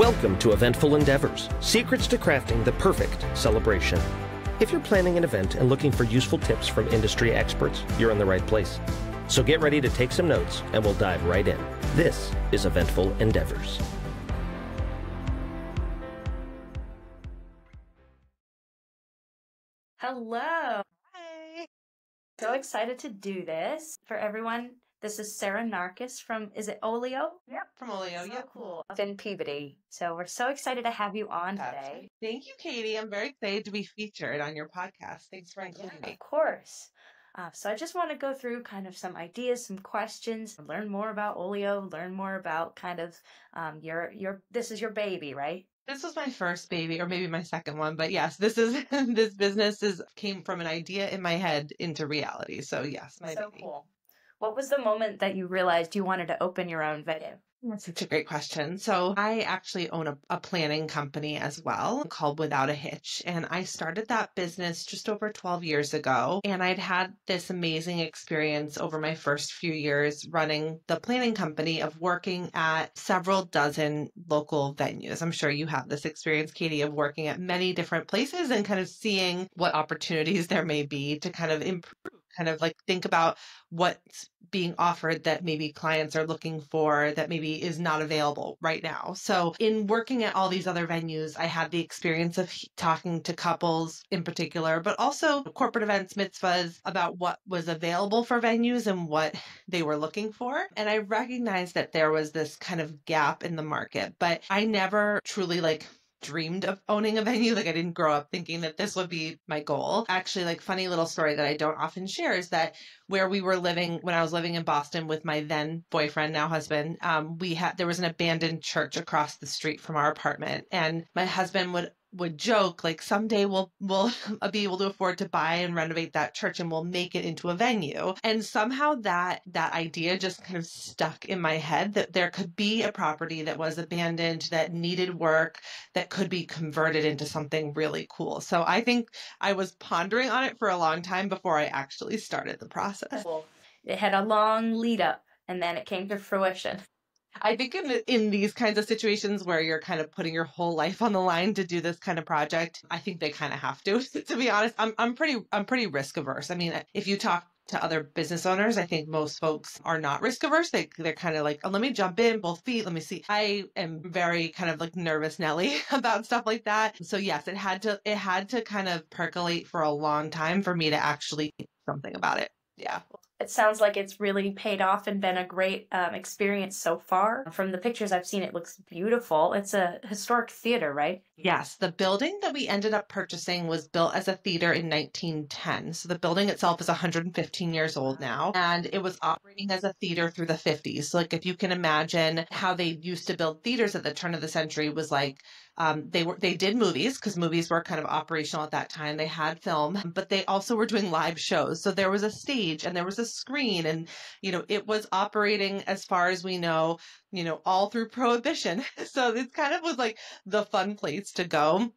Welcome to Eventful Endeavors, secrets to crafting the perfect celebration. If you're planning an event and looking for useful tips from industry experts, you're in the right place. So get ready to take some notes and we'll dive right in. This is Eventful Endeavors. Hello. Hi. So excited to do this for everyone. This is Sarah Narkis from, is it Olio? Yep, from Olio. So Yep. cool. In Peabody. So we're so excited to have you on today. Thank you, Katie. I'm very excited to be featured on your podcast. Thanks for including me. Of course. So I just want to go through kind of some ideas, some questions, learn more about Olio, learn more about kind of this is your baby, right? This was my first baby, or maybe my second one, but yes, this business came from an idea in my head into reality. So yes, my So baby. cool. What was the moment that you realized you wanted to open your own venue? That's such a great question. So I actually own a planning company as well called Without a Hitch. And I started that business just over 12 years ago. And I'd had this amazing experience over my first few years running the planning company of working at several dozen local venues. I'm sure you have this experience, Katie, of working at many different places and kind of seeing what opportunities there may be to kind of improve, kind of like think about what's being offered that maybe clients are looking for that maybe is not available right now. So in working at all these other venues, I had the experience of talking to couples in particular, but also corporate events, mitzvahs, about what was available for venues and what they were looking for. And I recognized that there was this kind of gap in the market, but I never truly dreamed of owning a venue. Like I didn't grow up thinking that this would be my goal. Actually, like funny little story that I don't often share is that where we were living when I was living in Boston with my then boyfriend, now husband, there was an abandoned church across the street from our apartment. And my husband would joke like someday we'll be able to afford to buy and renovate that church and we'll make it into a venue. And somehow that idea just kind of stuck in my head that there could be a property that was abandoned that needed work that could be converted into something really cool. So I think I was pondering on it for a long time before I actually started the process. Cool. It had a long lead up and then it came to fruition. I think in these kinds of situations where you're kind of putting your whole life on the line to do this kind of project, I think they kind of have to. To be honest, I'm pretty risk averse. I mean, if you talk to other business owners, I think most folks are not risk averse. They're kind of like, oh, let me jump in, both feet. Let me see. I am very kind of like nervous Nelly about stuff like that. So yes, it had to kind of percolate for a long time for me to actually do something about it. Yeah. It sounds like it's really paid off and been a great experience so far. From the pictures I've seen, it looks beautiful. It's a historic theater, right? Yes, the building that we ended up purchasing was built as a theater in 1910. So the building itself is 115 years old now, and it was operating as a theater through the 50s. So like if you can imagine how they used to build theaters at the turn of the century was like they did movies because movies were kind of operational at that time. They had film, but they also were doing live shows. So there was a stage and there was a screen and, it was operating as far as we know, all through Prohibition. So it kind of was like the fun place to go.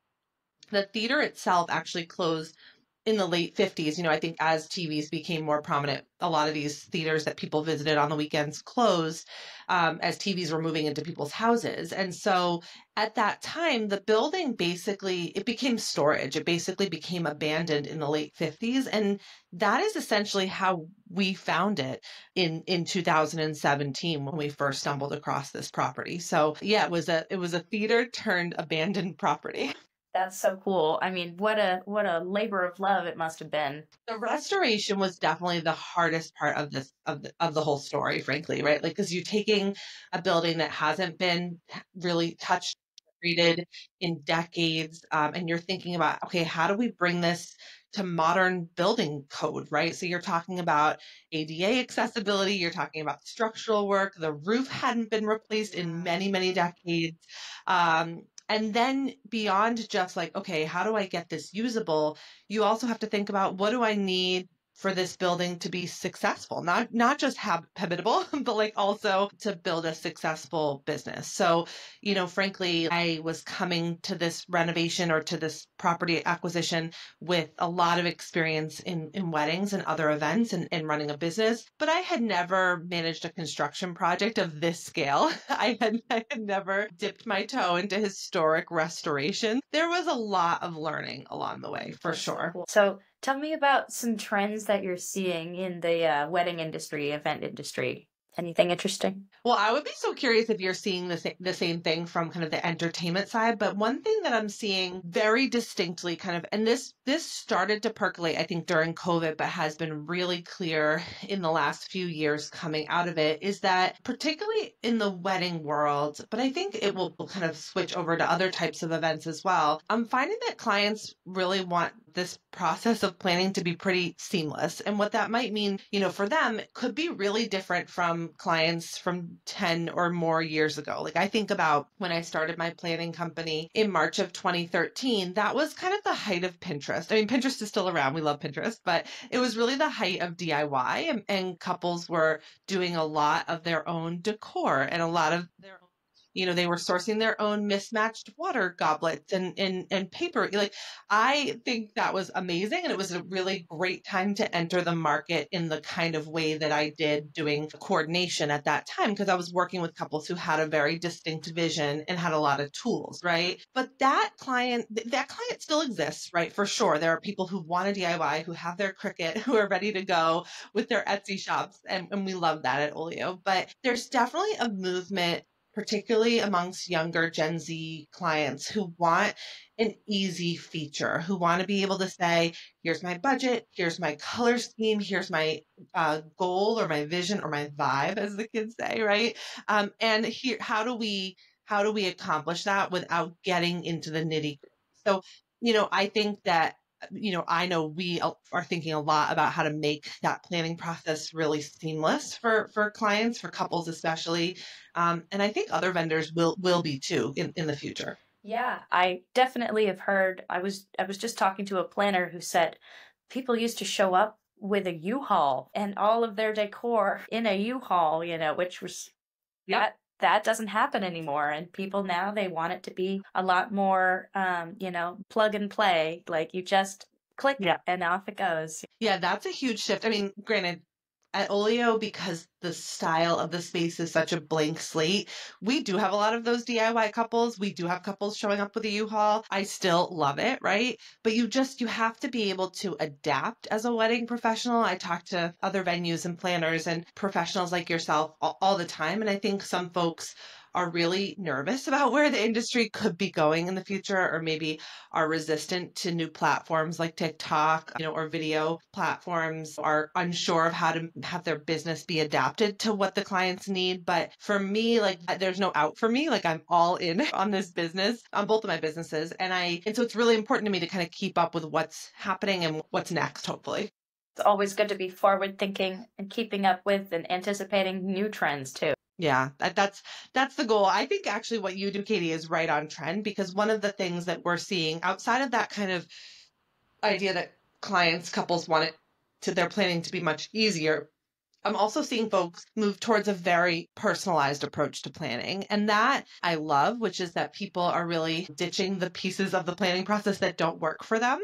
The theater itself actually closed in the late 50s. I think as TVs became more prominent, a lot of these theaters that people visited on the weekends closed as TVs were moving into people's houses. And so at that time, the building it became storage. It basically became abandoned in the late 50s. And that is essentially how we found it in 2017 when we first stumbled across this property. So yeah, it was a theater turned abandoned property. That's so cool. I mean, what a labor of love it must have been. The restoration was definitely the hardest part of the whole story, frankly, right? Like, because you're taking a building that hasn't been really touched, treated in decades, and you're thinking about, okay, how do we bring this to modern building code, right? So you're talking about ADA accessibility, you're talking about structural work. The roof hadn't been replaced in many, many decades. And then beyond just like, okay, how do I get this usable? You also have to think about what do I need for this building to be successful, not just habitable, but like also to build a successful business. So, frankly, I was coming to this renovation or to this property acquisition with a lot of experience in weddings and other events and running a business, but I had never managed a construction project of this scale. I had never dipped my toe into historic restoration. There was a lot of learning along the way, for That's so sure. cool. So tell me about some trends that you're seeing in the wedding industry, event industry. Anything interesting? Well, I would be so curious if you're seeing the same thing from kind of the entertainment side. But one thing that I'm seeing very distinctly kind of, and this started to percolate, I think, during COVID, but has been really clear in the last few years coming out of it, is that particularly in the wedding world, but I think it will kind of switch over to other types of events as well. I'm finding that clients really want this process of planning to be pretty seamless. And what that might mean, for them, it could be really different from clients from 10 or more years ago. Like I think about when I started my planning company in March of 2013, that was kind of the height of Pinterest. I mean, Pinterest is still around. We love Pinterest, but it was really the height of DIY, and couples were doing a lot of their own decor and a lot of their own, they were sourcing their own mismatched water goblets and paper. Like, I think that was amazing. And it was a really great time to enter the market in the kind of way that I did, doing coordination at that time, because I was working with couples who had a very distinct vision and had a lot of tools, right? But that client still exists, right? For sure. There are people who want to DIY, who have their Cricut, who are ready to go with their Etsy shops. And we love that at Olio. But there's definitely a movement, particularly amongst younger Gen Z clients, who want an easy feature, who want to be able to say, here's my budget, here's my color scheme, here's my goal or my vision or my vibe, as the kids say, right? And here, how do we accomplish that without getting into the nitty gritty? So, I think that I know we are thinking a lot about how to make that planning process really seamless for clients, for couples especially. And I think other vendors will be too in the future. Yeah, I definitely have heard. I was just talking to a planner who said people used to show up with a U-Haul and all of their decor in a U-Haul, which was that doesn't happen anymore. And people now, they want it to be a lot more, plug and play. Like you just click and off it goes. Yeah, that's a huge shift. I mean, granted, at Olio, because the style of the space is such a blank slate, we do have a lot of those DIY couples. We do have couples showing up with a U-Haul. I still love it, right? But you have to be able to adapt as a wedding professional. I talk to other venues and planners and professionals like yourself all the time. And I think some folks are really nervous about where the industry could be going in the future, or maybe are resistant to new platforms like TikTok, or video platforms, are unsure of how to have their business be adapted to what the clients need. But for me, like, there's no out for me. Like, I'm all in on this business, on both of my businesses. And so it's really important to me to kind of keep up with what's happening and what's next, hopefully. It's always good to be forward thinking and keeping up with and anticipating new trends too. Yeah, that's the goal. I think actually what you do, Katie, is right on trend, because one of the things that we're seeing outside of that kind of idea that couples want their planning to be much easier, I'm also seeing folks move towards a very personalized approach to planning. And that I love, which is that people are really ditching the pieces of the planning process that don't work for them,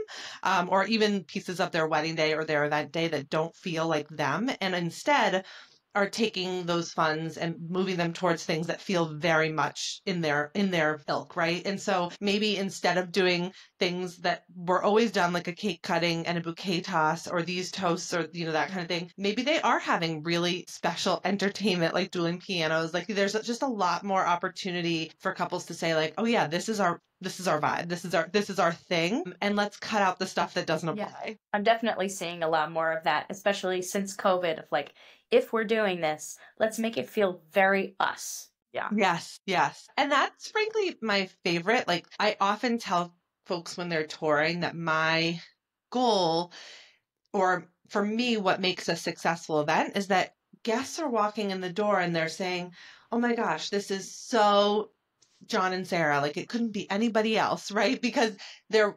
or even pieces of their wedding day or their event day that don't feel like them. And instead are taking those funds and moving them towards things that feel very much in their ilk, right? And so maybe instead of doing things that were always done, like a cake cutting and a bouquet toss, or these toasts, or that kind of thing, maybe they are having really special entertainment, like dueling pianos. Like, there's just a lot more opportunity for couples to say, like, oh yeah, this is our vibe. This is our thing. And let's cut out the stuff that doesn't apply. Yeah. I'm definitely seeing a lot more of that, especially since COVID, of like, if we're doing this, let's make it feel very us. Yeah. Yes. And that's frankly my favorite. Like, I often tell folks when they're touring that my goal, or for me, what makes a successful event, is that guests are walking in the door and they're saying, oh my gosh, this is so John and Sarah. Like it couldn't be anybody else, right? Because they're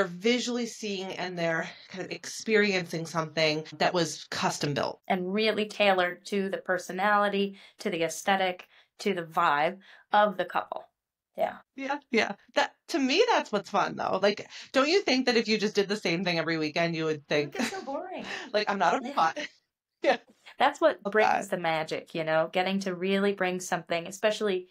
visually seeing and they're kind of experiencing something that was custom built and really tailored to the personality, to the aesthetic, to the vibe of the couple. Yeah. Yeah. That to me, that's what's fun though. Like, don't you think that if you just did the same thing every weekend, you would think, It would get so boring. like, I'm not a robot. Yeah. That's what Love brings that. the magic, getting to really bring something, especially,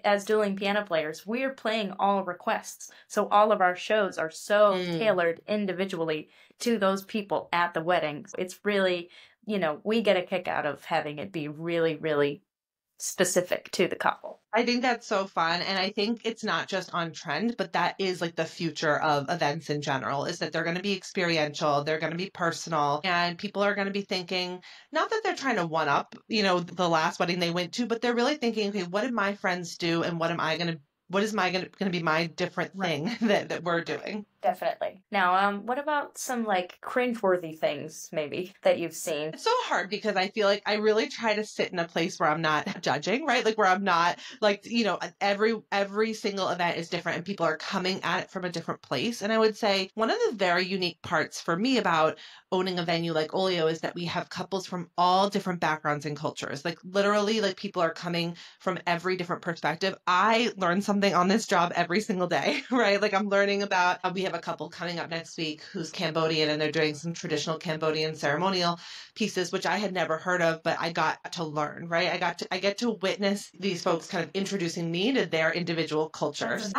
as dueling piano players, we're playing all requests. So all of our shows are so tailored individually to those people at the wedding. It's really, we get a kick out of having it be really, really specific to the couple. I think that's so fun. And I think it's not just on trend, but that is like the future of events in general, is that they're going to be experiential, they're going to be personal, and people are going to be thinking, not that they're trying to one up, the last wedding they went to, but they're really thinking, okay, what did my friends do and what is going to be my different thing that we're doing? Definitely. Now, what about some like cringeworthy things maybe that you've seen? It's so hard because I feel like I really try to sit in a place where I'm not judging, right? Like where I'm not like, every single event is different and people are coming at it from a different place. And I would say one of the very unique parts for me about owning a venue like Olio is that we have couples from all different backgrounds and cultures. Like literally, like people are coming from every different perspective. I learn something on this job every single day, right? Like I'm learning about, we have a couple coming up next week who's Cambodian and they're doing some traditional Cambodian ceremonial pieces, which I had never heard of, but I got to learn, right? I get to witness these folks kind of introducing me to their individual cultures.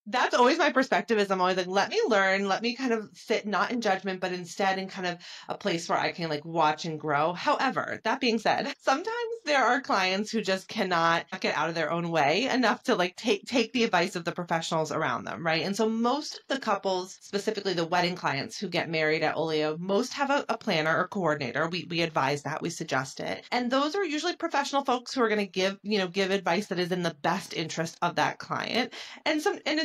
That's always my perspective, is I'm always like, let me learn, let me kind of sit not in judgment, but instead in kind of a place where I can like watch and grow. However, that being said, sometimes there are clients who just cannot get out of their own way enough to like take the advice of the professionals around them, right? And so most of the couples, specifically the wedding clients who get married at Olio, most have a planner or coordinator. We advise that, we suggest it. And those are usually professional folks who are going to give advice that is in the best interest of that client. And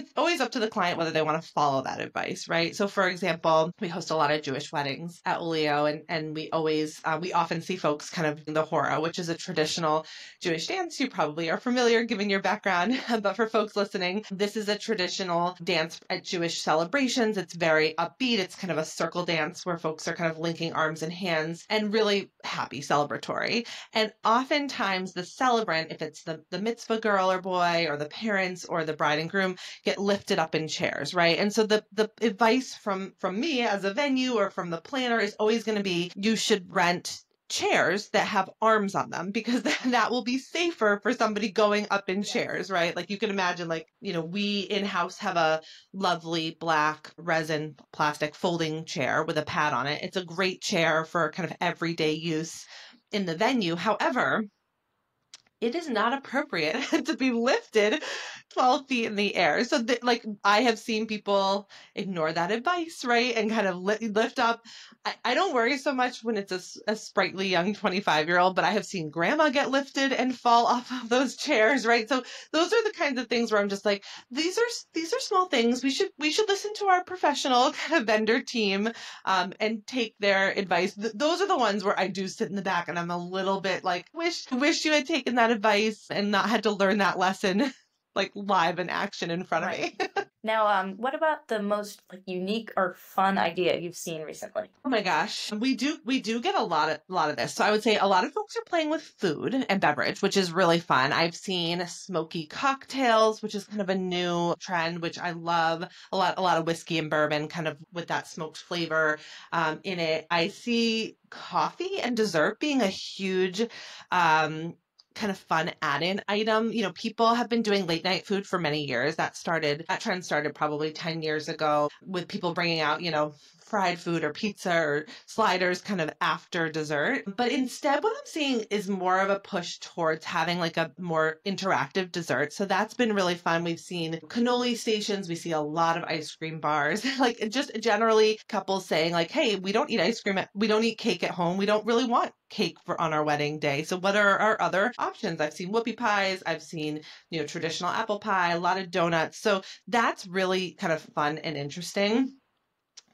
it's always up to the client whether they want to follow that advice, right? So for example, we host a lot of Jewish weddings at Olio, and we often see folks kind of in the hora, which is a traditional Jewish dance. You probably are familiar given your background, but for folks listening, this is a traditional dance at Jewish celebrations. It's very upbeat. It's kind of a circle dance where folks are kind of linking arms and hands and really happy, celebratory. And oftentimes the celebrant, if it's the mitzvah girl or boy or the parents or the bride and groom, get lifted up in chairs, right? And so the advice from me as a venue or from the planner is always going to be, you should rent chairs that have arms on them, because that will be safer for somebody going up in chairs, right? Like you can imagine, like, we in-house have a lovely black resin plastic folding chair with a pad on it. It's a great chair for kind of everyday use in the venue. However, it is not appropriate to be lifted 12 feet in the air. So I have seen people ignore that advice, right? And kind of lift up. I don't worry so much when it's a sprightly young 25-year-old, but I have seen grandma get lifted and fall off of those chairs, right? So those are the kinds of things where I'm just like, these are small things. We should listen to our professional kind of vendor team, and take their advice. Those are the ones where I do sit in the back and I'm a little bit like, wish you had taken that advice and not had to learn that lesson like live in action in front of me. Now, what about the most like unique or fun idea you've seen recently? Oh my gosh, we do get a lot of this. So I would say a lot of folks are playing with food and beverage, which is really fun. I've seen smoky cocktails, which is kind of a new trend, which I love. A lot of whiskey and bourbon, kind of with that smoked flavor in it. I see coffee and dessert being a huge kind of fun add-in item. People have been doing late night food for many years. That trend started probably 10 years ago with people bringing out, fried food or pizza or sliders kind of after dessert. But instead, what I'm seeing is more of a push towards having like a more interactive dessert. So that's been really fun. We've seen cannoli stations. We see a lot of ice cream bars, like just generally couples saying like, hey, we don't eat ice cream. We don't eat cake at home. We don't really want cake on our wedding day. So what are our other options? I've seen whoopie pies. I've seen, traditional apple pie, a lot of donuts. So that's really kind of fun and interesting.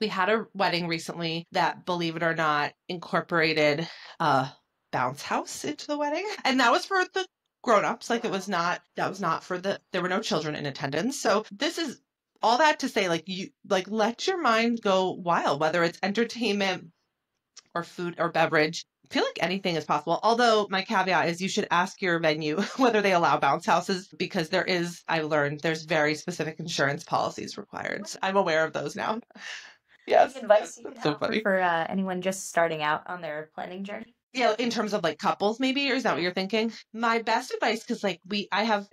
We had a wedding recently that, believe it or not, incorporated a bounce house into the wedding. And that was for the grown-ups. Like that was not there were no children in attendance. So this is all that to say, like, you like let your mind go wild, whether it's entertainment or food or beverage. I feel like anything is possible. Although my caveat is you should ask your venue whether they allow bounce houses, because I learned there's very specific insurance policies required. So I'm aware of those now. Yes. Any advice you could So offer funny. for anyone just starting out on their planning journey? Yeah, in terms of like couples, maybe, or is that what you're thinking? My best advice, because like I have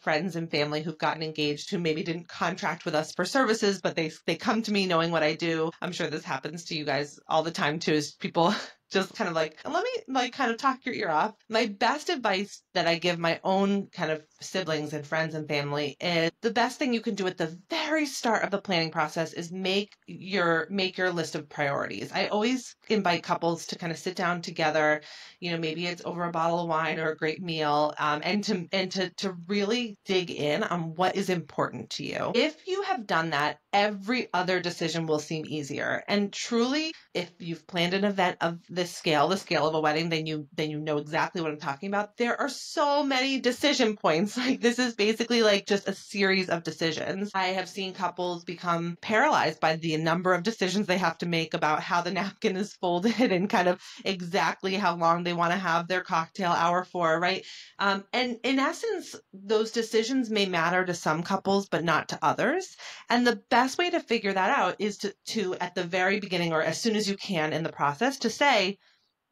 friends and family who've gotten engaged who maybe didn't contract with us for services, but they come to me knowing what I do. I'm sure this happens to you guys all the time too, is people just kind of like, let me like kind of talk your ear off. My best advice that I give my own kind of siblings and friends and family is the best thing you can do at the very start of the planning process is make your list of priorities. I always invite couples to kind of sit down together, maybe it's over a bottle of wine or a great meal, and to really dig in on what is important to you. If you have done that, every other decision will seem easier. And truly, if you've planned an event of this scale, the scale of a wedding, then you know exactly what I'm talking about. There are so many decision points. Like this is basically like just a series of decisions. I have seen couples become paralyzed by the number of decisions they have to make about how the napkin is folded and kind of exactly how long they want to have their cocktail hour for, right? And in essence, those decisions may matter to some couples, but not to others. And the best way to figure that out is to at the very beginning, or as soon as you can in the process, to say,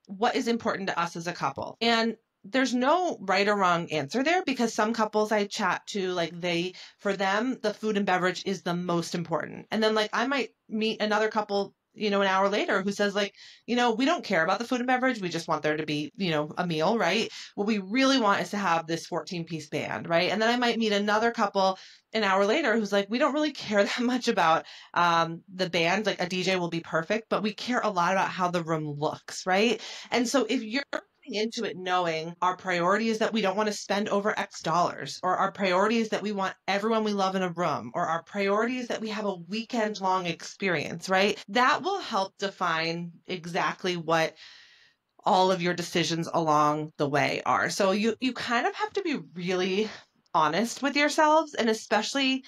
what is important to us as a couple? And there's no right or wrong answer there, because some couples I chat to, like for them, the food and beverage is the most important. And then like I might meet another couple, an hour later who says like, we don't care about the food and beverage. We just want there to be, a meal, right? What we really want is to have this 14-piece band, right? And then I might meet another couple an hour later who's like, we don't really care that much about the band. Like a DJ will be perfect, but we care a lot about how the room looks, right? And so if you're into it knowing our priority is that we don't want to spend over X dollars, or our priority is that we want everyone we love in a room, or our priority is that we have a weekend long experience, right? That will help define exactly what all of your decisions along the way are. So you kind of have to be really honest with yourselves, and especially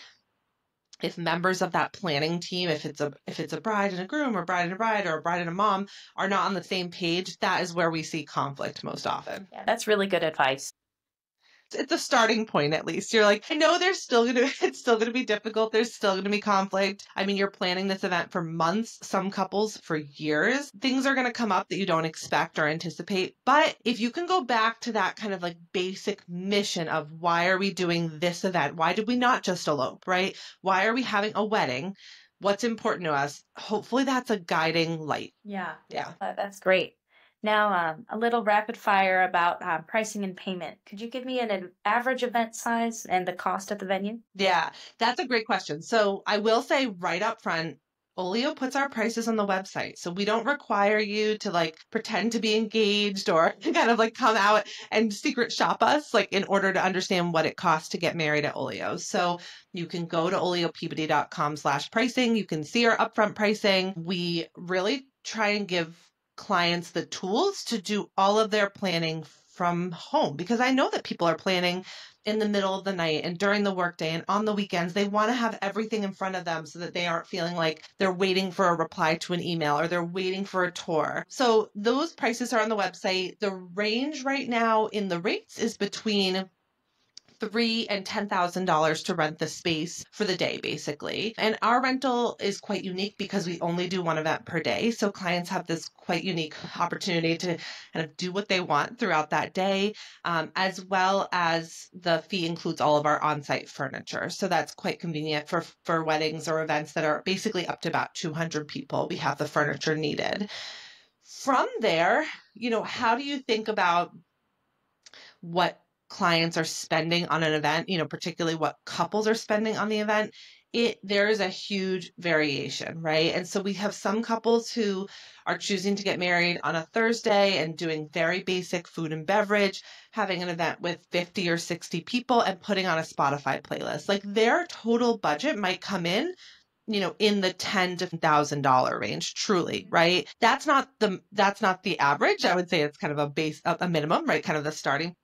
if members of that planning team, if it's a bride and a groom, or bride and a bride, or a bride and a mom, are not on the same page, that is where we see conflict most often. Yeah, that's really good advice. It's a starting point, at least. You're like, I know it's still going to be difficult. There's still going to be conflict. I mean, you're planning this event for months, some couples for years. Things are going to come up that you don't expect or anticipate. But if you can go back to that kind of like basic mission of why are we doing this event? Why did we not just elope, right? Why are we having a wedding? What's important to us? Hopefully that's a guiding light. Yeah. Yeah. That's great. Now, a little rapid fire about pricing and payment. Could you give me an average event size and the cost at the venue? Yeah, that's a great question. So I will say right up front, Olio puts our prices on the website. So we don't require you to like pretend to be engaged or kind of like come out and secret shop us, like in order to understand what it costs to get married at Olio. So you can go to oliopeabody.com/pricing. You can see our upfront pricing. We really try and give clients the tools to do all of their planning from home, because I know that people are planning in the middle of the night and during the workday and on the weekends. They want to have everything in front of them so that they aren't feeling like they're waiting for a reply to an email or they're waiting for a tour. So those prices are on the website. The range right now in the rates is between $3,000 and $10,000 to rent the space for the day, basically. And our rental is quite unique because we only do one event per day. So clients have this quite unique opportunity to kind of do what they want throughout that day, as well as the fee includes all of our on-site furniture. So that's quite convenient for weddings or events that are basically up to about 200 people. We have the furniture needed. From there, how do you think about what clients are spending on an event, particularly what couples are spending on the event? There is a huge variation, right? And so we have some couples who are choosing to get married on a Thursday and doing very basic food and beverage, having an event with 50 or 60 people and putting on a Spotify playlist. Like their total budget might come in in the $10,000 to $1,000 range, truly, right? That's not the average. I would say it's kind of a minimum, right? Kind of the starting point.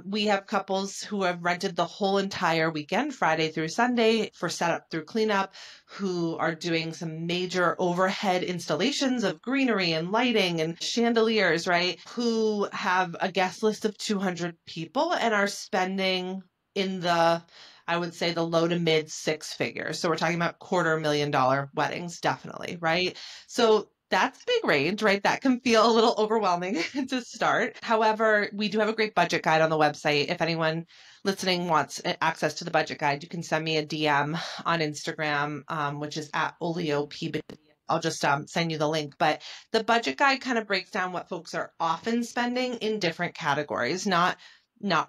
We have couples who have rented the whole entire weekend, Friday through Sunday, for setup through cleanup, who are doing some major overhead installations of greenery and lighting and chandeliers, right? Who have a guest list of 200 people and are spending in the, I would say, the low to mid six figures. So we're talking about $250,000 weddings, definitely, right? So that's a big range, right? That can feel a little overwhelming to start. However, we do have a great budget guide on the website. If anyone listening wants access to the budget guide, you can send me a DM on Instagram, which is at OlioPB. I'll just send you the link. But the budget guide kind of breaks down what folks are often spending in different categories, not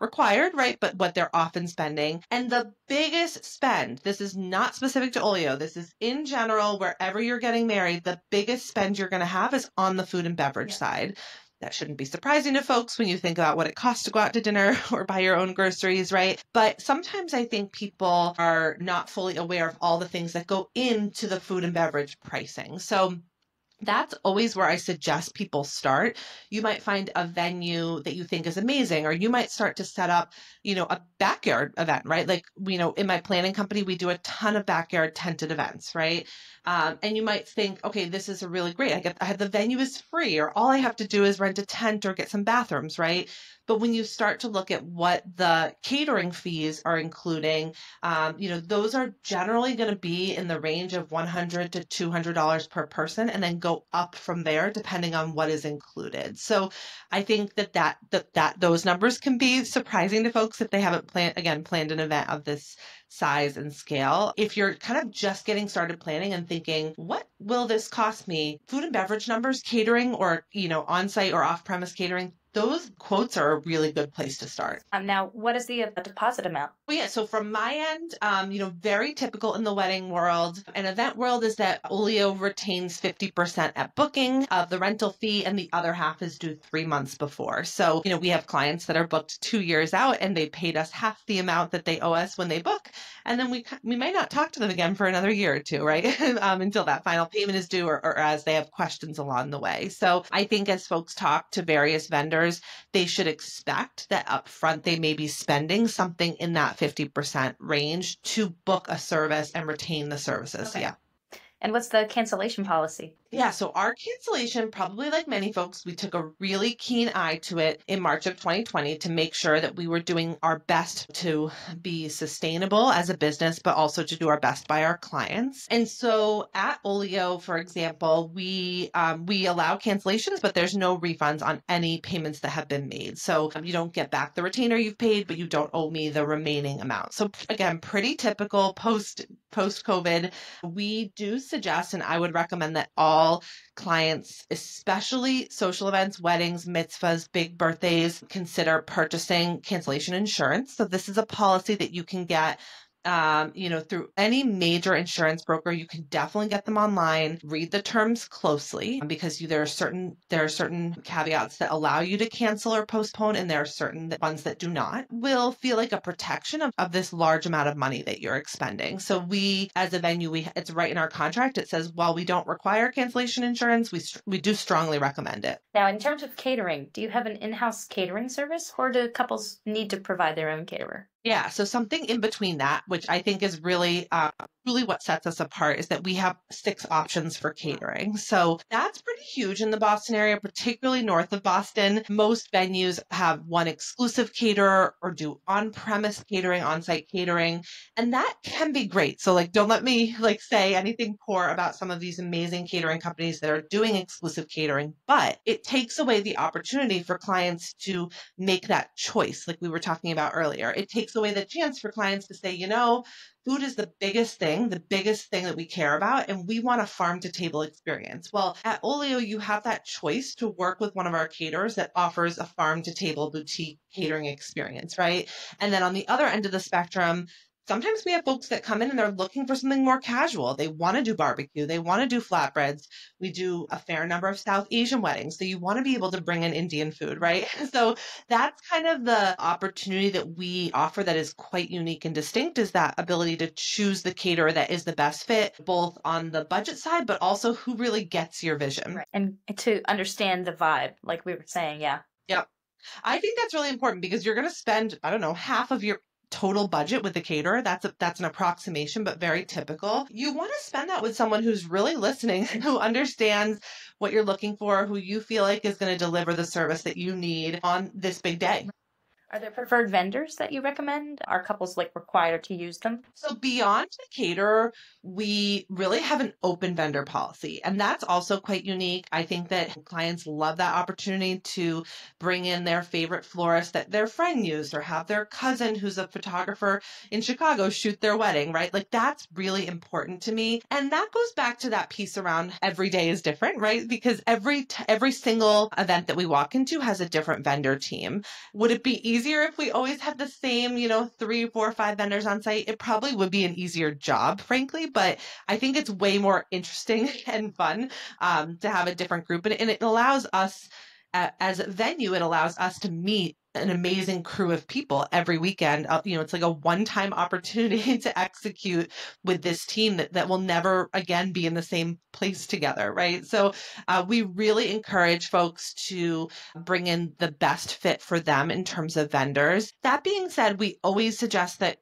required, right? But what they're often spending. And the biggest spend, this is not specific to Olio, this is in general, wherever you're getting married, the biggest spend you're going to have is on the food and beverage side. That shouldn't be surprising to folks when you think about what it costs to go out to dinner or buy your own groceries, right? But sometimes I think people are not fully aware of all the things that go into the food and beverage pricing. So that's always where I suggest people start. You might find a venue that you think is amazing, or you might start to set up, a backyard event, right? Like, in my planning company, we do a ton of backyard tented events, right? And you might think, okay, this is a really great. The venue is free, or all I have to do is rent a tent or get some bathrooms, right? But when you start to look at what the catering fees are including, those are generally going to be in the range of $100 to $200 per person, and then go up from there depending on what is included. So I think that those numbers can be surprising to folks if they haven't planned an event of this size and scale. If you're kind of just getting started planning and thinking, what will this cost me? Food and beverage numbers, catering, or, on-site or off-premise catering, those quotes are a really good place to start. Now, what is the deposit amount? Well, yeah. So from my end, very typical in the wedding world and event world is that Olio retains 50% at booking of the rental fee, and the other half is due 3 months before. So, we have clients that are booked 2 years out, and they paid us half the amount that they owe us when they book. And then we might not talk to them again for another year or two, right? Until that final payment is due, or as they have questions along the way. So I think as folks talk to various vendors, they should expect that upfront they may be spending something in that 50% range to book a service and retain the services. Okay. Yeah. And what's the cancellation policy? Yeah, so our cancellation, probably like many folks, we took a really keen eye to it in March of 2020 to make sure that we were doing our best to be sustainable as a business, but also to do our best by our clients. And so at Olio, for example, we allow cancellations, but there's no refunds on any payments that have been made. So you don't get back the retainer you've paid, but you don't owe me the remaining amount. So again, pretty typical post-COVID. We do suggest, and I would recommend that all clients, especially social events, weddings, mitzvahs, big birthdays, consider purchasing cancellation insurance. So this is a policy that you can get through any major insurance broker. You can definitely get them online. Read the terms closely, because there are certain caveats that allow you to cancel or postpone, and there are certain ones that do not. Will feel like a protection of this large amount of money that you're expending. So we, as a venue, it's right in our contract. It says, while we don't require cancellation insurance, we do strongly recommend it. Now, in terms of catering, do you have an in-house catering service, or do couples need to provide their own caterer? Yeah, so something in between that, which I think is really what sets us apart, is that we have 6 options for catering. So that's pretty huge in the Boston area, particularly north of Boston. Most venues have one exclusive caterer or do on-premise catering, on-site catering, and that can be great. So don't let me say anything poor about some of these amazing catering companies that are doing exclusive catering, but it takes away the opportunity for clients to make that choice, like we were talking about earlier. It takes away the chance for clients to say, food is the biggest thing that we care about, and we want a farm-to-table experience. Well, at Olio, you have that choice to work with one of our caterers that offers a farm-to-table boutique catering experience, right? And then on the other end of the spectrum, sometimes we have folks that come in and they're looking for something more casual. They want to do barbecue. They want to do flatbreads. We do a fair number of South Asian weddings. So you want to be able to bring in Indian food, right? So that's kind of the opportunity that we offer that is quite unique and distinct, is that ability to choose the caterer that is the best fit, both on the budget side, but also who really gets your vision. Right. And to understand the vibe, like we were saying, yeah. Yep. I think that's really important because you're going to spend, I don't know, half of your total budget with the caterer. That's an approximation, but very typical. You want to spend that with someone who's really listening, who understands what you're looking for, who you feel like is going to deliver the service that you need on this big day. Are there preferred vendors that you recommend? Are couples like required to use them? So beyond the caterer, we really have an open vendor policy, and that's also quite unique. I think that clients love that opportunity to bring in their favorite florist that their friend used, or have their cousin who's a photographer in Chicago shoot their wedding, right? Like that's really important to me. And that goes back to that piece around every day is different, right? Because every single event that we walk into has a different vendor team. Would it be easier if we always had the same, 3, 4, 5 vendors on site? It probably would be an easier job, frankly, but I think it's way more interesting and fun to have a different group. And it allows us, as a venue, it allows us to meet an amazing crew of people every weekend. It's like a one-time opportunity to execute with this team that will never again be in the same place together, right? So we really encourage folks to bring in the best fit for them in terms of vendors. That being said, we always suggest that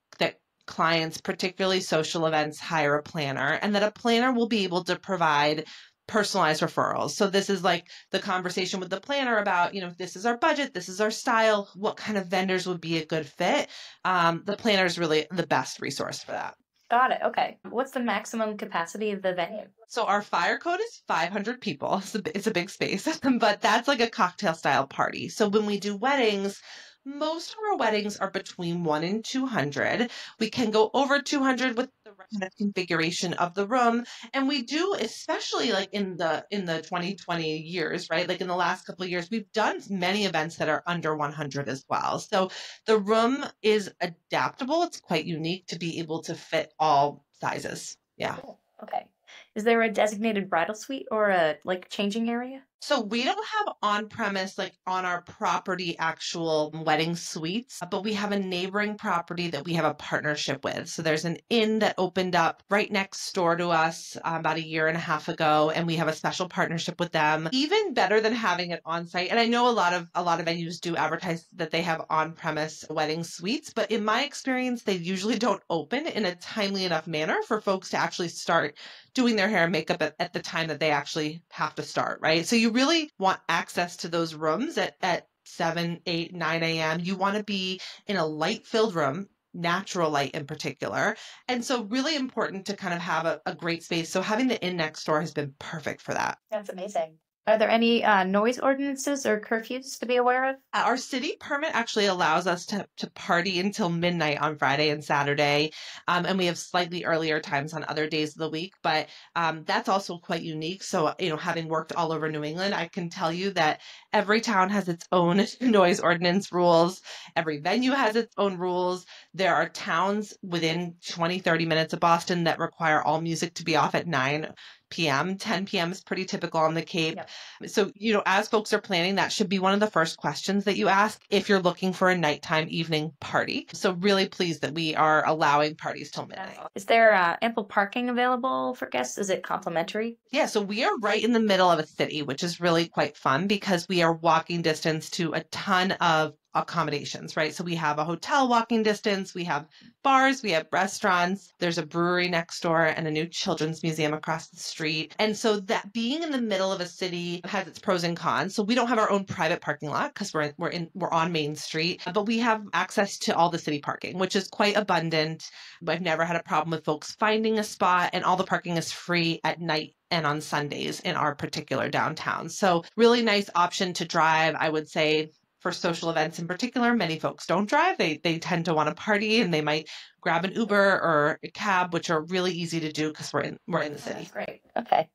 clients, particularly social events, hire a planner, and that a planner will be able to provide personalized referrals. So this is like the conversation with the planner about, this is our budget, this is our style, what kind of vendors would be a good fit. The planner is really the best resource for that. Got it. Okay. What's the maximum capacity of the venue? So our fire code is 500 people. It's a big space, but that's like a cocktail style party. So when we do weddings, most of our weddings are between 1 and 200. We can go over 200 with the kind of configuration of the room. And we do, especially like in the 2020 years, right? Like in the last couple of years, we've done many events that are under 100 as well. So the room is adaptable. It's quite unique to be able to fit all sizes. Yeah. Cool. Okay. Is there a designated bridal suite or a changing area? So we don't have on-premise, like on our property, actual wedding suites, but we have a neighboring property that we have a partnership with. So there's an inn that opened up right next door to us about a year and a half ago, and we have a special partnership with them. Even better than having it on site. And I know a lot of venues do advertise that they have on-premise wedding suites, but in my experience, they usually don't open in a timely enough manner for folks to actually start doing their hair and makeup at the time that they actually have to start, right? So you really want access to those rooms at 7, 8, 9 a.m. You want to be in a light-filled room, natural light in particular. And so really important to kind of have a great space. So having the inn next door has been perfect for that. That's amazing. Are there any noise ordinances or curfews to be aware of? Our city permit actually allows us to party until midnight on Friday and Saturday. And we have slightly earlier times on other days of the week, but that's also quite unique. So, having worked all over New England, I can tell you that every town has its own noise ordinance rules. Every venue has its own rules. There are towns within 20, 30 minutes of Boston that require all music to be off at 9 p.m. 10 p.m. is pretty typical on the Cape. Yep. So, as folks are planning, that should be one of the first questions that you ask if you're looking for a nighttime evening party. So really pleased that we are allowing parties till midnight. Is there ample parking available for guests? Is it complimentary? Yeah, so we are right in the middle of a city, which is really quite fun because we are walking distance to a ton of accommodations, right? So we have a hotel walking distance, we have bars, we have restaurants, there's a brewery next door and a new children's museum across the street. And so that being in the middle of a city has its pros and cons. So we don't have our own private parking lot because we're on Main Street, but we have access to all the city parking, which is quite abundant. I've never had a problem with folks finding a spot, and all the parking is free at night and on Sundays in our particular downtown. So really nice option to drive, I would say. For social events in particular, many folks don't drive. They tend to want to party, and they might grab an Uber or a cab, which are really easy to do because we're in the city. That's great. Okay.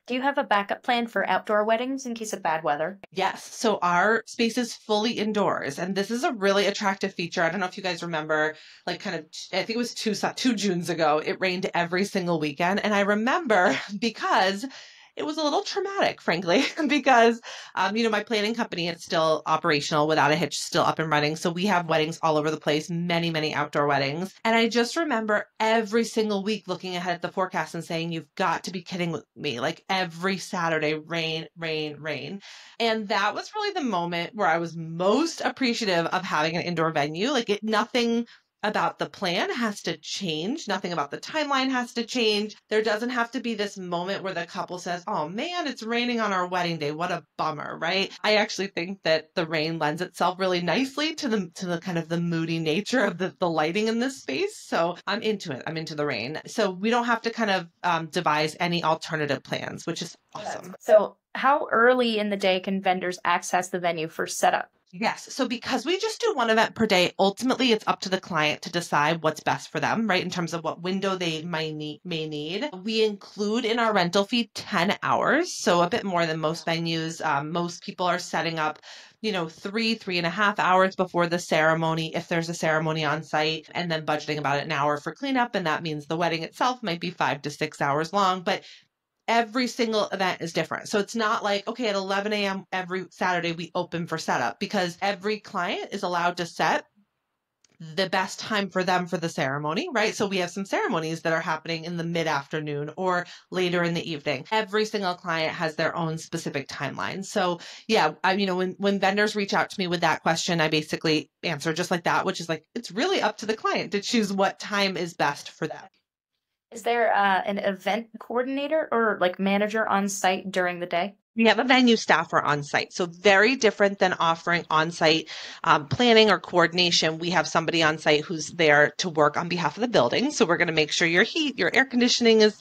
Do you have a backup plan for outdoor weddings in case of bad weather? Yes. So our space is fully indoors, and this is a really attractive feature. I don't know if you guys remember, I think it was two Junes ago, it rained every single weekend. And I remember because it was a little traumatic, frankly, because, my planning company is still operational Without a Hitch, still up and running. So we have weddings all over the place, many, many outdoor weddings. And I just remember every single week looking ahead at the forecast and saying, you've got to be kidding with me. Like every Saturday, rain, rain, rain. And that was really the moment where I was most appreciative of having an indoor venue. Like nothing about the plan has to change. Nothing about the timeline has to change. There doesn't have to be this moment where the couple says, oh man, it's raining on our wedding day. What a bummer, right? I actually think that the rain lends itself really nicely to the kind of the moody nature of the lighting in this space. So I'm into it. I'm into the rain. So we don't have to kind of devise any alternative plans, which is awesome. So how early in the day can vendors access the venue for setup? Yes. So because we just do one event per day, ultimately it's up to the client to decide what's best for them, right? In terms of what window they may need. We include in our rental fee 10 hours. So a bit more than most venues. Most people are setting up 3.5 hours before the ceremony, if there's a ceremony on site, and then budgeting about an hour for cleanup. And that means the wedding itself might be 5 to 6 hours long, but every single event is different. So it's not like, okay, at 11 a.m. every Saturday we open for setup, because every client is allowed to set the best time for them for the ceremony, right? So we have some ceremonies that are happening in the mid-afternoon or later in the evening. Every single client has their own specific timeline. So yeah, when vendors reach out to me with that question, I basically answer just like that, which is like, it's really up to the client to choose what time is best for them. Is there an event coordinator or like manager on site during the day? We have a venue staffer on site. So very different than offering on-site planning or coordination. We have somebody on site who's there to work on behalf of the building. So we're going to make sure your heat, your air conditioning is,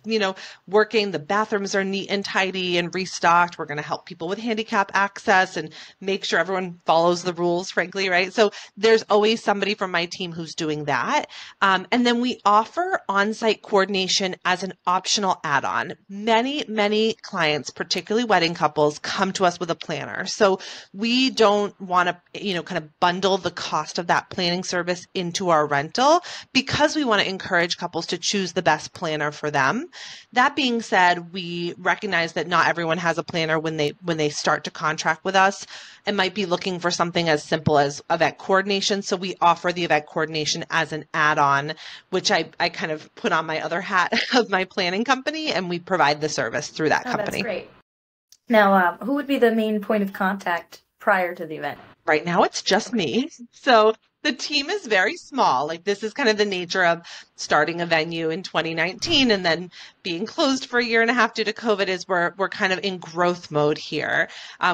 working. The bathrooms are neat and tidy and restocked. We're going to help people with handicap access and make sure everyone follows the rules, frankly, right? So there's always somebody from my team who's doing that. And then we offer on-site coordination as an optional add-on. Many clients, particularly wedding couples, come to us with a planner. So we don't want to, kind of bundle the cost of that planning service into our rental, because we want to encourage couples to choose the best planner for them. That being said, we recognize that not everyone has a planner when they start to contract with us and might be looking for something as simple as event coordination. So we offer the event coordination as an add-on, which I kind of put on my other hat of my planning company, and we provide the service through that company. That's great. Now, who would be the main point of contact prior to the event? Right now, it's just me. So the team is very small. Like, this is kind of the nature of starting a venue in 2019 and then being closed for a year and a half due to COVID. Is we're kind of in growth mode here.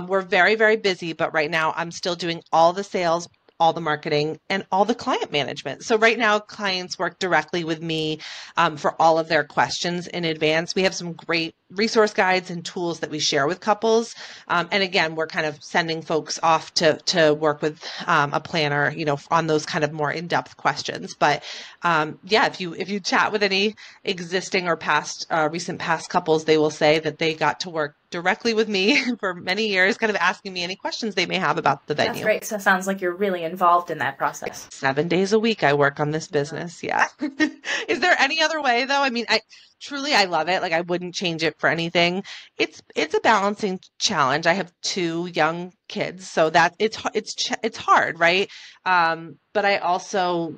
We're very, very busy, but right now I'm still doing all the sales, all the marketing, and all the client management. So right now, clients work directly with me for all of their questions in advance. We have some great resource guides and tools that we share with couples. And again, we're kind of sending folks off to work with a planner, on those kind of more in-depth questions. But if you chat with any existing or recent past couples, they will say that they got to work directly with me for many years, kind of asking me any questions they may have about the venue. That's great. So it sounds like you're really involved in that process. 7 days a week I work on this business. Yeah. Is there any other way though? I mean, I love it. Like, I wouldn't change it for anything. It's a balancing challenge. I have 2 young kids, so that it's hard, right? But I also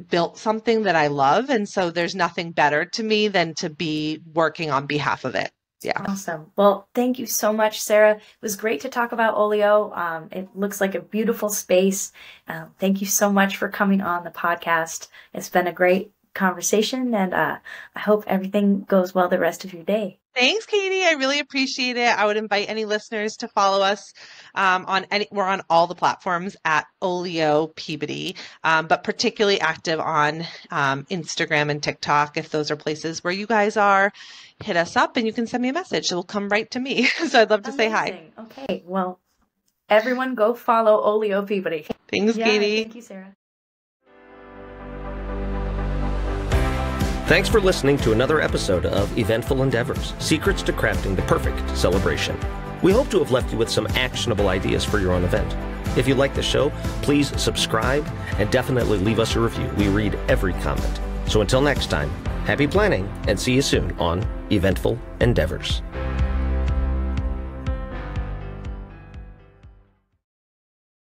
built something that I love, and so there's nothing better to me than to be working on behalf of it. Yeah. Awesome. Well, thank you so much, Sarah. It was great to talk about Olio. It looks like a beautiful space. Thank you so much for coming on the podcast. It's been a great conversation, and I hope everything goes well the rest of your day. Thanks, Katie. I really appreciate it. I would invite any listeners to follow us we're on all the platforms at Olio Peabody, but particularly active on Instagram and TikTok. If those are places where you guys are, hit us up and you can send me a message. It'll come right to me. So I'd love to say hi. Okay. Well, everyone go follow Olio Peabody. Thanks, Katie. Thank you, Sarah. Thanks for listening to another episode of Eventful Endeavors, Secrets to Crafting the Perfect Celebration. We hope to have left you with some actionable ideas for your own event. If you like the show, please subscribe and definitely leave us a review. We read every comment. So until next time, happy planning and see you soon on Eventful Endeavors.